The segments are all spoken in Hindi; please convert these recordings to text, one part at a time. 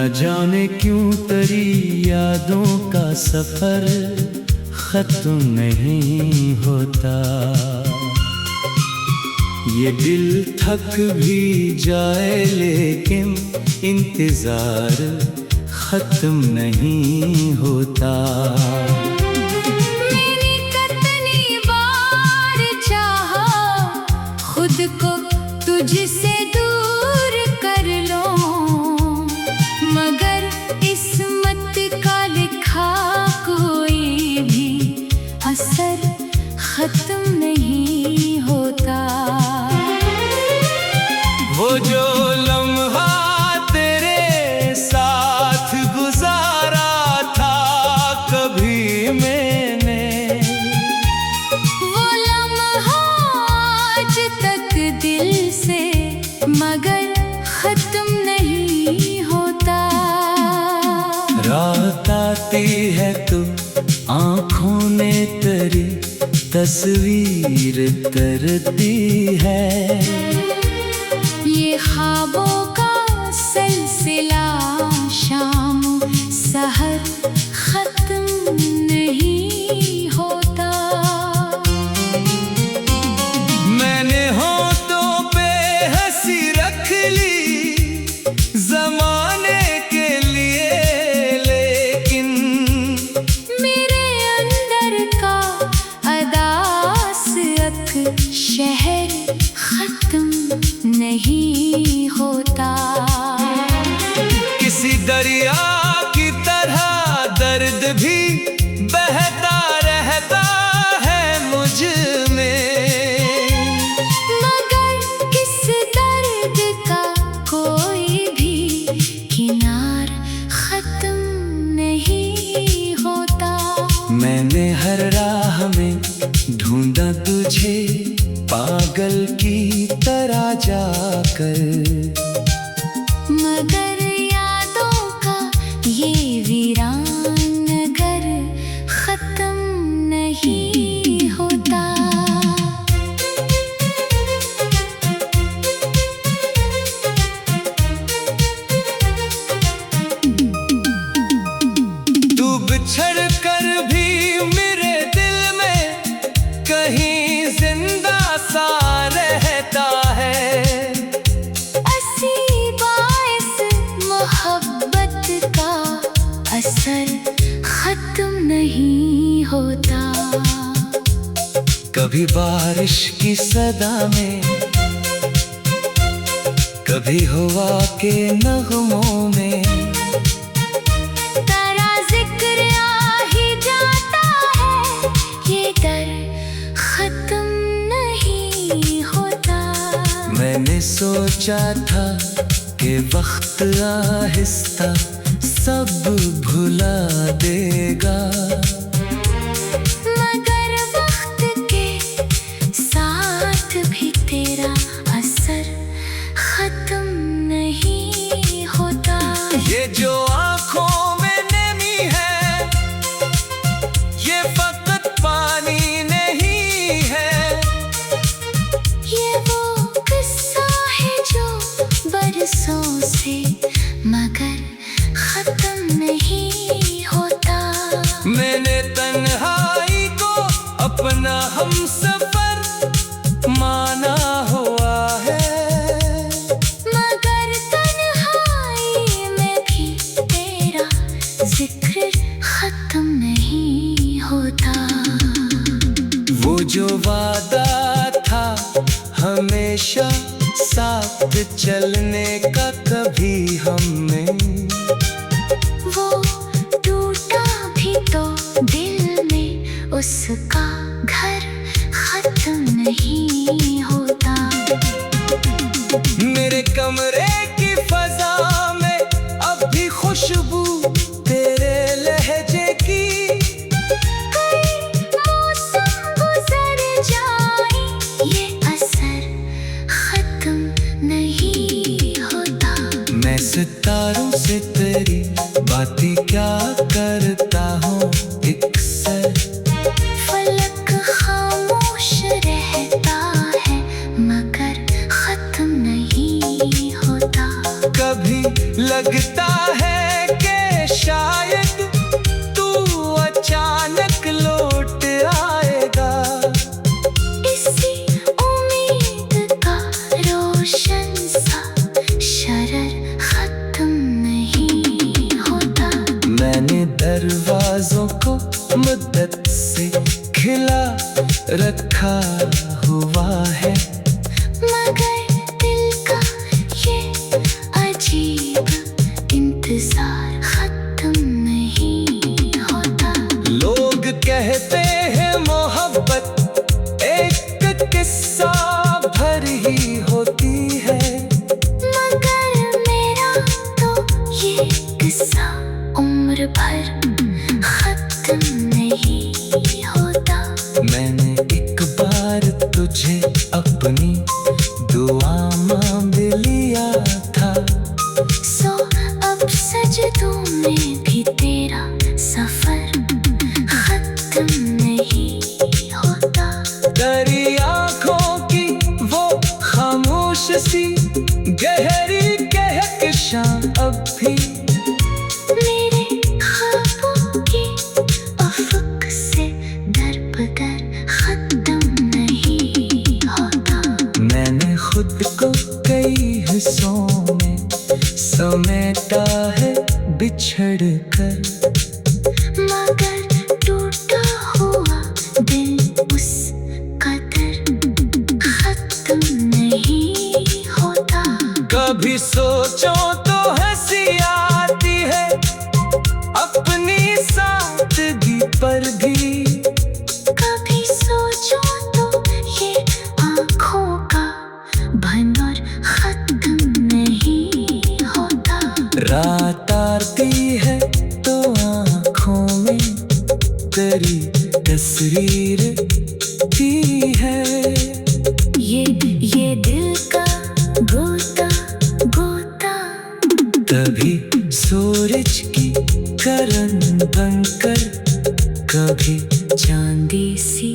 न जाने क्यों तेरी यादों का सफर खत्म नहीं होता। ये दिल थक भी जाए लेकिन इंतजार खत्म नहीं होता। मैंने कितनी बार चाहा खुद को तुझसे दूर कर लो, मगर किस्मत का लिखा कोई भी असर खत्म नहीं होता। वो जो लम्हा तेरे साथ गुजारा था कभी मैंने, वो लम्हा आज तक दिल से मगर खत्म नहीं होता। रात आती है तो आँखों ने तेरी तस्वीर तरती है। ये ख्वाबों का सिलसिला शाम सहर खत्म नहीं होता। मैंने होठों पे हंसी रख ली ज़माने के लिए, लेकिन मेरे अंदर का अदास अक शहर खत्म नहीं होता। किसी दरिया की तरह दर्द भी बहता रहता है मुझ में, मगर किस दर्द का कोई भी किनार खत्म नहीं होता। मैंने हर राह में ढूंढा तुझे पागल की तरह जाकर, मगर यादों का ये वीरान घर खत्म नहीं होता। तू बिछड़ कर भी मेरे दिल में कहीं जिंदा सा रहता है। ऐसी बाइस मोहब्बत का असर खत्म नहीं होता। कभी बारिश की सदा में, कभी हवा के नगमों में, तेरा जिक्र आ ही जाता है। ये डर खत्म नहीं होता। मैंने सोचा था कि वक्त आहिस्ता सब भुला देगा, मगर वक्त के साथ भी तेरा असर खत्म नहीं होता। ये जो आँखों में नमी है ये फकत पानी नहीं है, ये वो किस्सा है जो बरसों से मगर खत्म नहीं होता। मैंने तन्हाई को अपना हमसफर माना हुआ है, मगर तन्हाई में भी तेरा जिक्र खत्म नहीं होता। वो जो वादा था हमेशा साथ चलने का कभी हमने, वो टूटा भी तो दिल में उसका घर खत्म नहीं होता। मेरे कमरे की फजा में अब भी खुशबू तेरे लहजे की, कई मौसम गुजर जाए ये असर खत्म नहीं होता। मैं सितारों से तेरी बातें क्या करता हूँ अक्सर, फलक खामोश रहता है मगर खत्म नहीं होता। कभी लगता है दरवाजों को मुद्दत से खिला रखा हुआ है, मगर दिल का ये अजीब इंतजार खत्म नहीं होता। लोग कहते हैं मोहब्बत एक किस्सा भर ही होती है, मगर मेरा तो ये किस्सा उम्र भर खत्म नहीं होता। मैंने एक बार तुझे अपनी दुआ मांग लिया था, सो अब सजदों में भी तेरा सफर खत्म नहीं होता। तेरी आँखों की वो खामोश सी गहरी कहकशां अब भी मेरे ख्वाबों के अफक से दर-बदर खत्म नहीं होता। मैंने खुद को कई हिस्सों में समेटा है बिछड़ कर, मगर टूटा हुआ दिल उस कदर खत्म नहीं होता। कभी सोचो तो हंसी आती है अपनी सादगी पर भी, कभी सोचो तो ये आँखों का भंवर खत्म नहीं होता। रात आती है तो आँखों में तेरी तस्वीर की है, ये दिल का गोता गोता तभी सूरज की किरण बनकर, कभी चांदी सी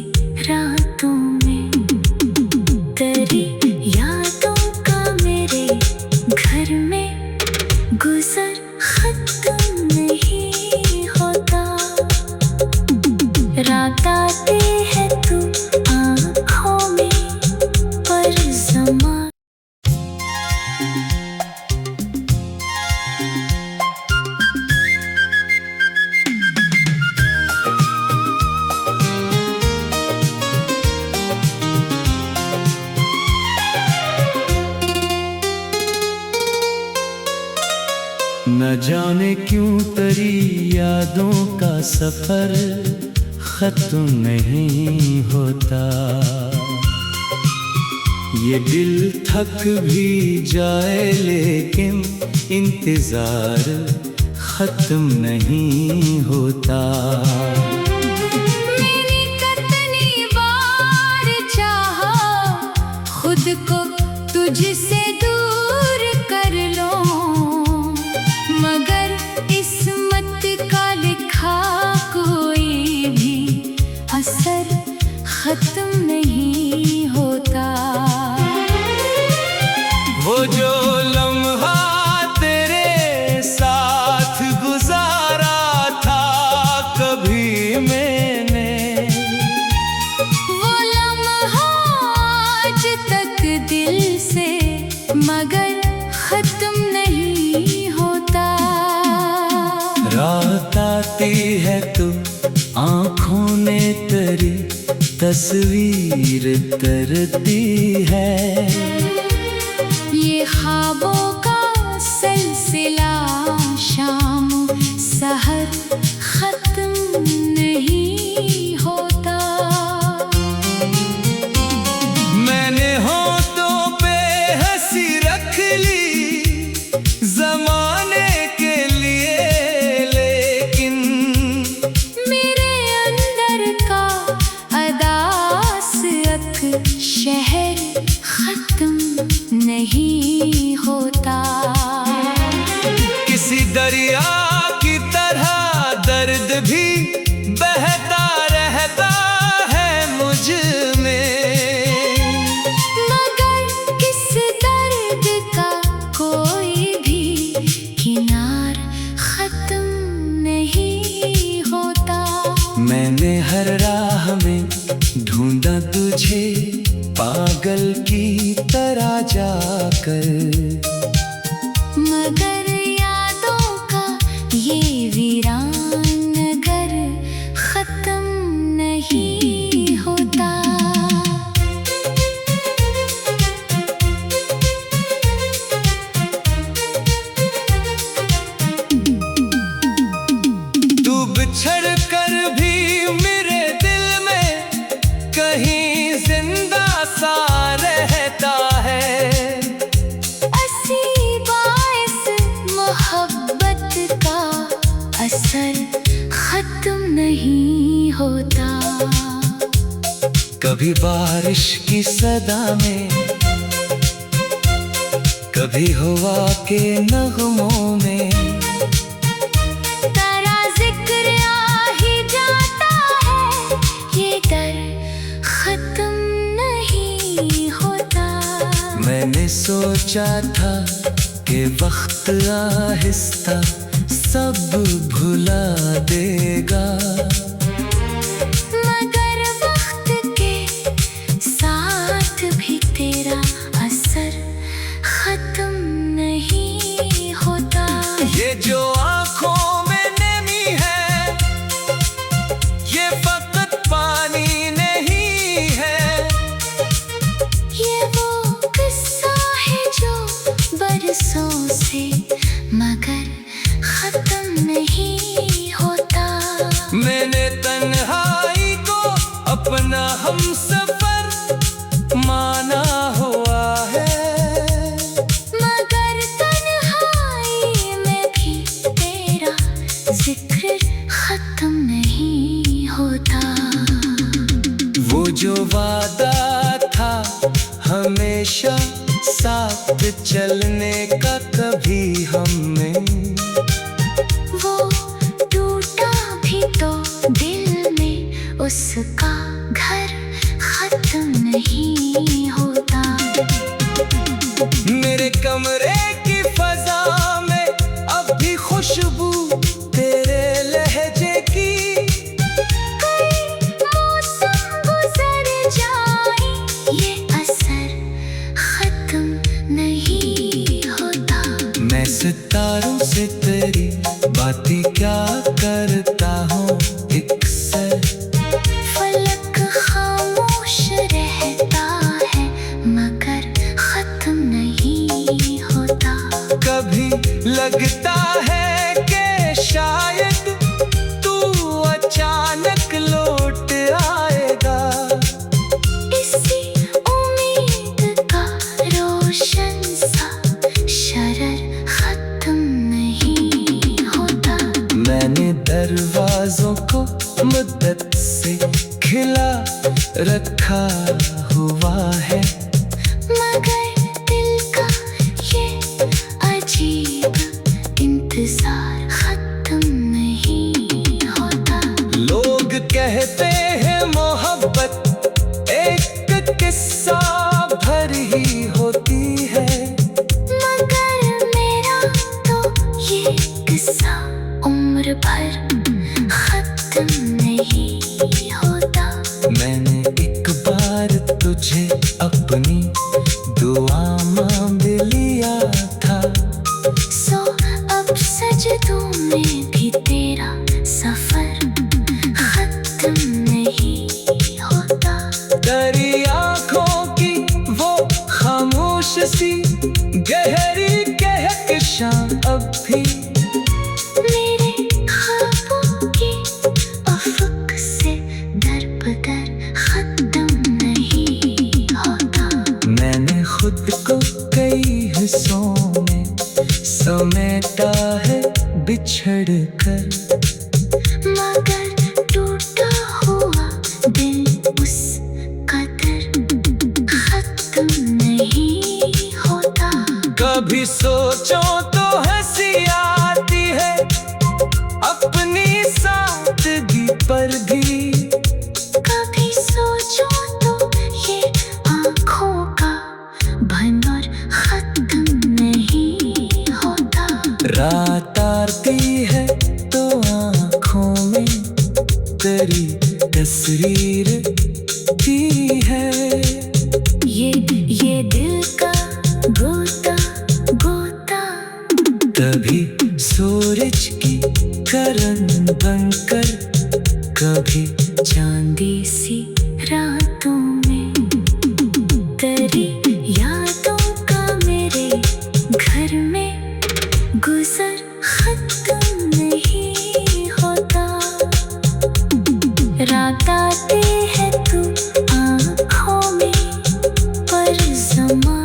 रातों में तेरी यादों का मेरे घर में गुजर खत्म नहीं होता। रात आती है तू आँखों में पर ज़मां न जाने क्यों तेरी यादों का सफर खत्म नहीं होता। ये दिल थक भी जाए लेकिन इंतजार खत्म नहीं होता। मैंने कितनी बार चाहा खुद को तुझसे दूर कर लो, मगर किस्मत का लिखा कोई भी असर खत्म नहीं होता। वो जो लम्हा तेरे साथ गुजारा था कभी मैंने, वो लम्हा आज तक दिल से मगर खत्म नहीं होता। रात आती है तो आँखों ने तेरी तस्वीर तरती है, ये ख्वाबों का सिलसिला शाम सहर खत्म नहीं होता। मैंने होठों पे हंसी रख ली ज़माने के लिए, लेकिन मेरे अंदर का अदासियत शहर खत्म नहीं होता। किसी दरिया की तरह दर्द भी बहता रहता है मुझ में, मगर किस दर्द का कोई भी किनार खत्म नहीं होता। मैंने हर राह में ढूंढा तुझे पागल की तरह जाकर, मगर यादों का ये वीरान कभी बारिश की सदा में, कभी हवा के नगमों में। तेरा जिक्र आ ही जाता है, ये डर खत्म नहीं होता। मैंने सोचा था कि वक्त आहिस्ता सब भुला देगा, मगर वक्त के साथ भी तेरा असर खत्म नहीं होता। ये जो आंखों में नमी है, ये फकत पानी नहीं है। ये वो किस्सा है जो बरसों से मगर खत्म नहीं होता। मैंने तन्हाई को अपना हमसफर माना हुआ है, मगर तन्हाई में भी तेरा जिक्र खत्म नहीं होता। वो जो वादा था हमेशा साथ चलने का, कभी हमने वो टूटा भी तो दिल में उसका घर खत्म नहीं होता। मेरे कमरे की फजा में अब भी खुशबू तेरे लहजे की। कई मौसम गुजर जाए, ये असर खत्म नहीं होता। मैं सितारों से तेरी बातें क्या करता हूँ, एक सर फलक खामोश रहता है मगर खत्म नहीं होता। कभी लगता है कि शायद तू अचानक लौट आएगा, इसी उम्मीद का रोशन सा शरर खत्म नहीं होता। मैंने दरवाजों को मुद्दत से खिला रखा हुआ है, मगर दिल का ये अजीब इंतजार खत्म नहीं होता। लोग कहते हैं मोहब्बत एक किस्सा भर ही होती है, मगर मेरा तो ये किस्सा उम्र भर खत्म नहीं होता। मैंने एक बार तुझे अपनी दुआ मांग लिया था, सो अब सजदों में भी तेरा सफर खत्म नहीं होता। तेरी आंखों की वो खामोश सी गहरी कहकशां अब भी मेरे ख्वाबों के अफक से दर-बदर खत्म नहीं होता। मैंने खुद को कई हिस्सों में समेटा है बिछड़ कर, मगर टूटा हुआ दिल उस कदर खत्म नहीं होता। कभी सोचो तो हंसी आती है अपनी सादगी पर भी, कभी सोचो तो ये आँखों का भंवर खत्म नहीं होता। रात आती है तो आँखों में तेरी तस्वीर की है। ये दिल का गोता गोता कभी सूरज की किरण बनकर, कभी चांदी सी रातों में तेरी यादों का मेरे घर में गुजर खत्म नहीं होता। रात आती है तू आँखों में पर ज़मा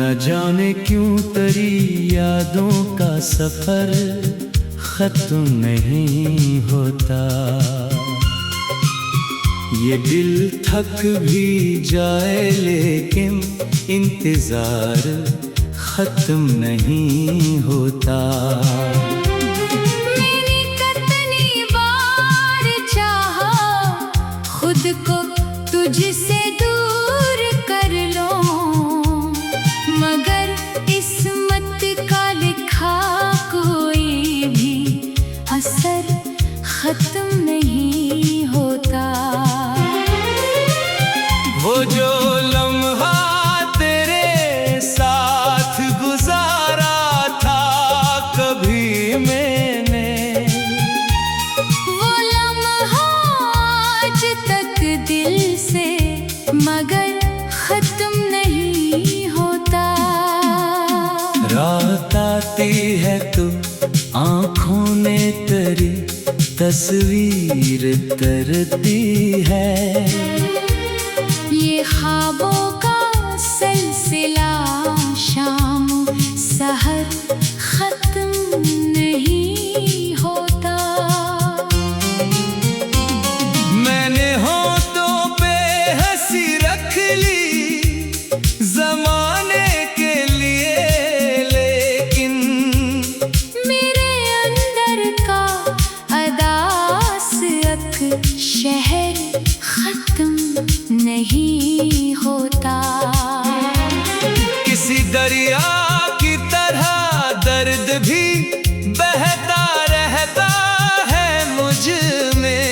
न जाने क्यों तेरी यादों का सफर खत्म नहीं होता। ये दिल थक भी जाए लेकिन इंतजार खत्म नहीं होता। मैंने कितनी बार चाहा खुद को तुझसे दूर कर लो, मगर किस्मत का लिखा कोई भी असर खत्म नहीं होता। वो जो लम्हा तेरे साथ गुजारा था कभी मैंने, वो लम्हा आज तक दिल से मगर खत्म नहीं होता। रात आती है तो आँखों ने तेरी तस्वीर तरती है। ये ख्वाबों का सिलसिला शाम सहर खत्म नहीं होता। मैंने होठों पे हंसी रख ली ज़माने के लिए, लेकिन मेरे अंदर का अदास अक शहर खत्म नहीं होता। किसी दरिया की तरह दर्द भी बहता रहता है मुझ में,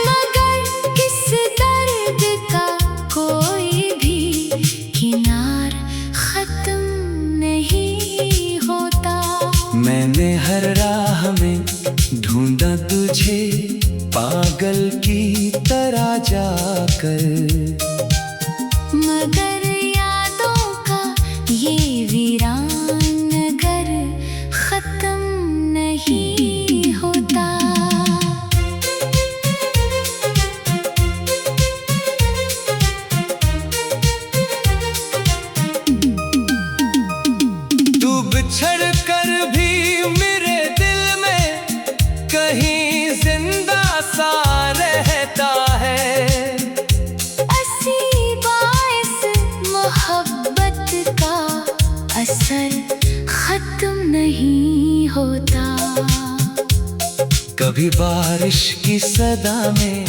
मगर किस दर्द का कोई भी किनार खत्म नहीं होता। मैंने हर राह में ढूंढा तुझे पागल की तरह जाकर, मगर यादों का ये वीरान घर खत्म नहीं होता। तू बिछड़ कर भी मेरे दिल में कहीं जिंदा सा रहता है। ऐसी बाइस मोहब्बत का असर खत्म नहीं होता। कभी बारिश की सदा में,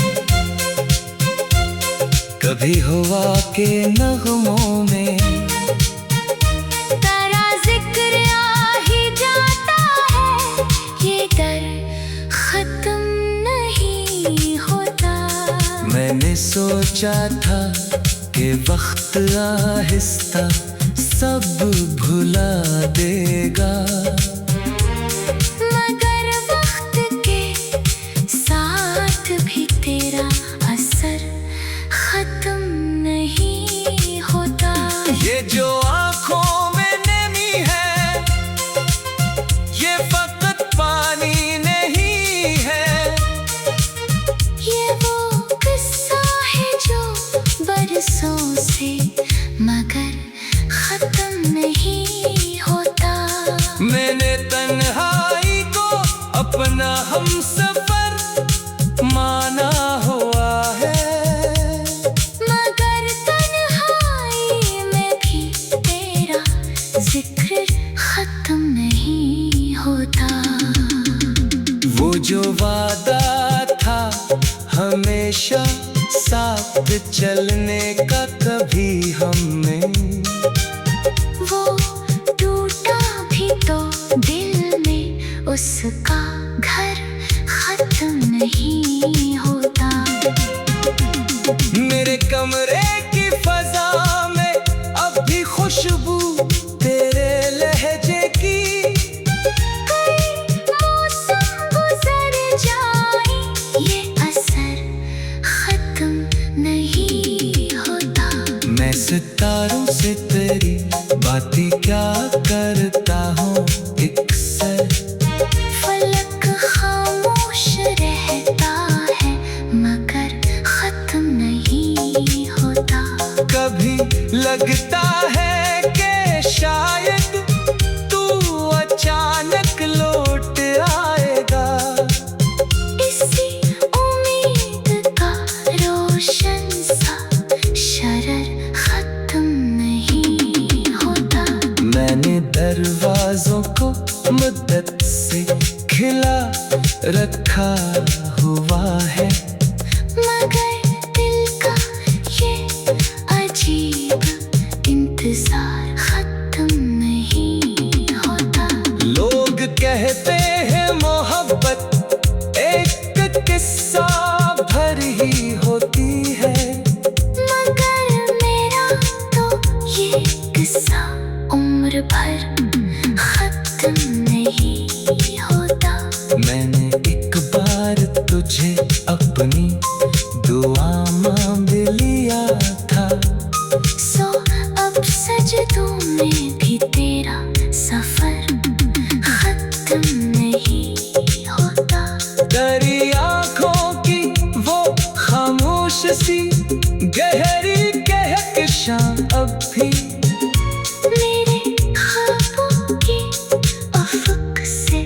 कभी हवा के नगमों में, तेरा जिक्र आ ही जाता है। ये डर खत्म नहीं होता। मैंने सोचा था कि वक्त आहिस्ता सब भुला देगा, मगर वक्त के साथ भी तेरा असर खत्म नहीं होता। ये जो आँखों में नमी है ये फकत पानी नहीं है। ये वो किस्सा है जो बरसों से मगर खत्म नहीं होता। मैंने तन्हाई को अपना हमसफर माना हुआ है, मगर तन्हाई में भी तेरा जिक्र खत्म नहीं होता। वो जो वादा था हमेशा साथ चलने का कभी हमने, वो टूटा भी तो दिल में उसका घर खत्म नहीं होता। मेरे कमरे की फजा में अब भी खुशबू तेरे लहजे की। कई मौसम गुजर जाए ये असर खत्म नहीं होता। मैं सितारों से तेरी बातें क्या करता हूँ अक्सर, फलक खामोश रहता है मगर खत्म नहीं होता। कभी लगता है दरवाजों को मुद्दत से खिला रखा हुआ है, मगर दिल का ये अजीब इंतजार खत्म नहीं होता। लोग कहते हैं मोहब्बत एक किस्सा भर ही होती है, मगर मेरा तो ये किस्सा उम्र भर खत्म नहीं होता। मैंने एक बार तुझे अपनी दुआ मांग लिया था, सो अब सजदों में भी तेरा सफर खत्म नहीं होता। तेरी आँखों की वो खामोश सी गहरी कहकशां अब भी मेरे ख्वाबों के अफक से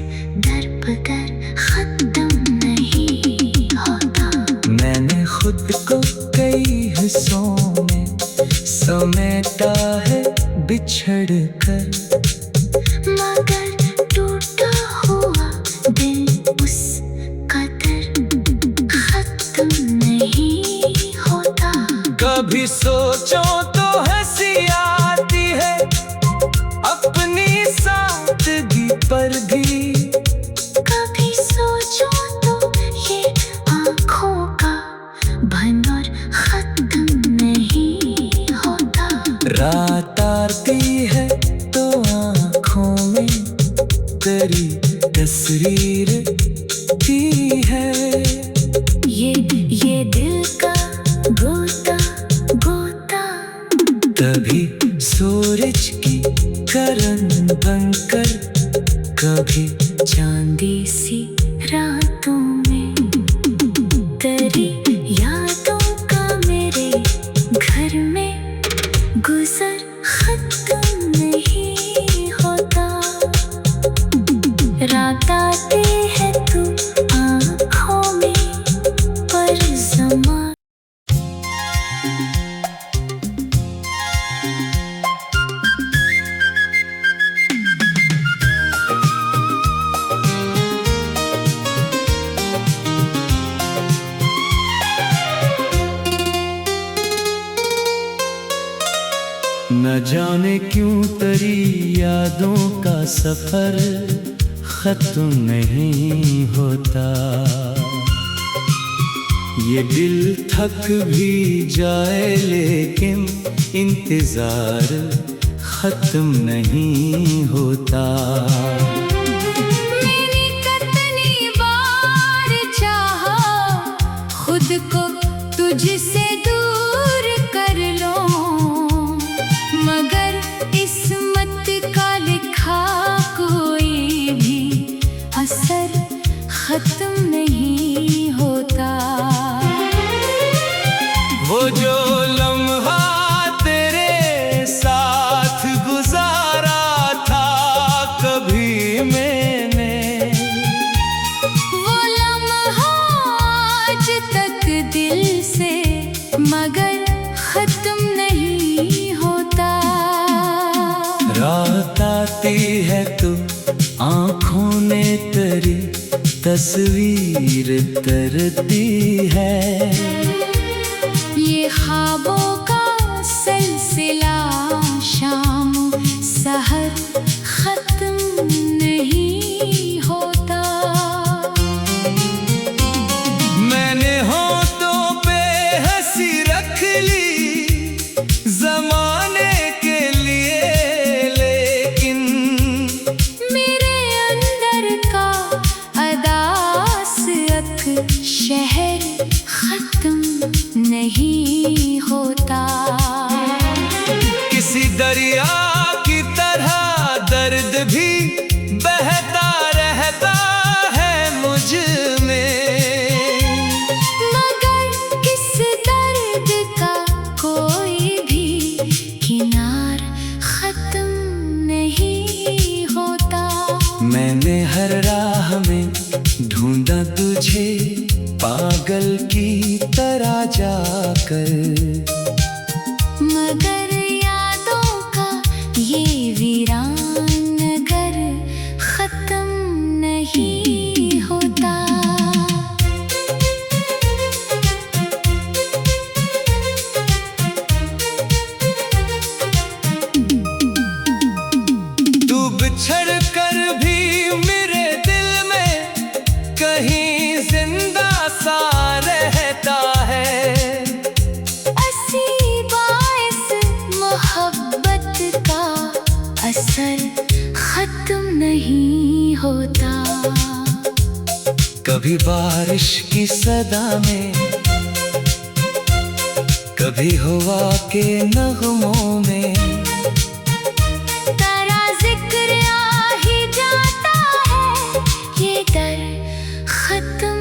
दर-बदर खत्म नहीं होता। मैंने खुद को कई हिस्सों में समेटा है बिछड़ कर, मगर टूटा हुआ दिल उस कदर खत्म नहीं होता। कभी सोचो तो हंसी आती है अपनी सादगी पर भी, कभी सोचो तो ये आँखों का भंवर खत्म नहीं होता। रात आती है तो आँखों में तेरी तस्वीर की है, ये दिल का गोता गोता तभी सूरज की किरण बनकर, कभी चांदी सी रातों में तेरी यादों का मेरे घर में गुजर खत्म नहीं होता। रात आती है तू आँखों में पर समा। न जाने क्यों तेरी यादों का सफर खत्म नहीं होता, ये दिल थक भी जाए लेकिन इंतजार खत्म नहीं होता। मैंने कितनी बार चाहा खुद को तुझसे दूर कर लो, मगर किस्मत का लिखा कोई भी असर खत्म नहीं होता। वो जो लम्हा तेरे साथ गुजारा था कभी मैंने, वो लम्हा आज तक दिल से मगर खत्म नहीं होता। रात आती है तो आँखों ने तेरी तस्वीर करती है, ये ख्वाबों का सिलसिला शाम सहर खत्म नहीं होता। मैंने होठों पे हंसी रख ली जमाने के लिए, लेकिन मेरे अंदर का अदास अक शहर खत्म होता। कभी बारिश की सदा में, कभी हवा के नगमों में, तेरा जिक्र आ ही जाता है, ये डर खत्म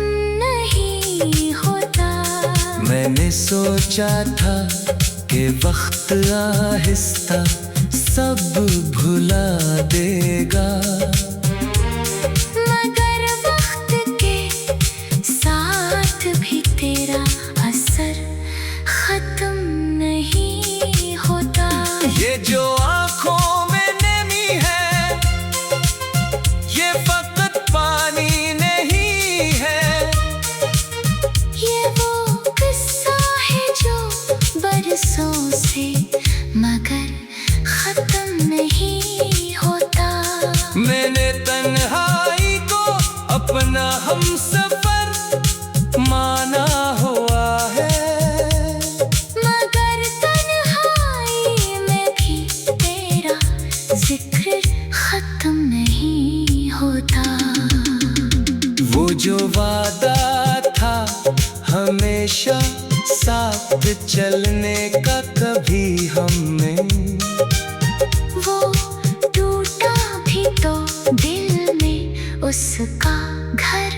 नहीं होता। मैंने सोचा था कि वक्त आहिस्ता सब भुला देगा, मगर वक्त के साथ भी तेरा असर खत्म नहीं होता। ये जो आंखों में नमी है, ये फकत पानी नहीं है। ये वो किस्सा है जो बरसों से मगर खत्म नहीं होता। मैंने तन्हाई को अपना हमसफर माना हुआ है, मगर तन्हाई में भी तेरा जिक्र खत्म नहीं होता। वो जो वादा था हमेशा साथ चलने का, कभी हमने वो टूटा भी तो दिल में उसका घर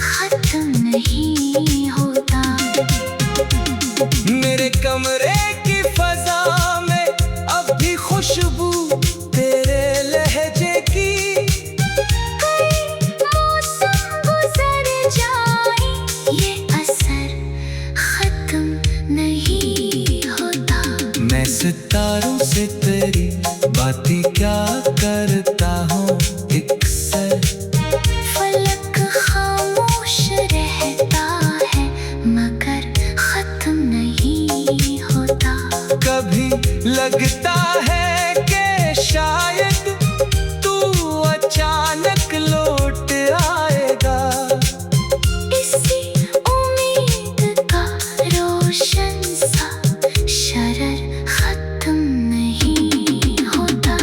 खत्म नहीं होता। मेरे कमरे की फजा में अब भी खुशबू तेरे लहजे की। कई मौसम गुजर जाए, ये असर खत्म नहीं होता। मैं सितारों से तेरी बातें क्या करता हूँ, अक्सर फलक खामोश रहता है, मगर खत्म नहीं होता। कभी लगता है कि शायद तू अचानक लौट आएगा, इसी उम्मीद का रोशन सा शरर खत्म नहीं होता।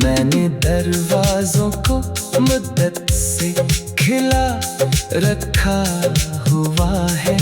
मैंने दरवाजों को मुद्दत से खिला रखा हुआ है,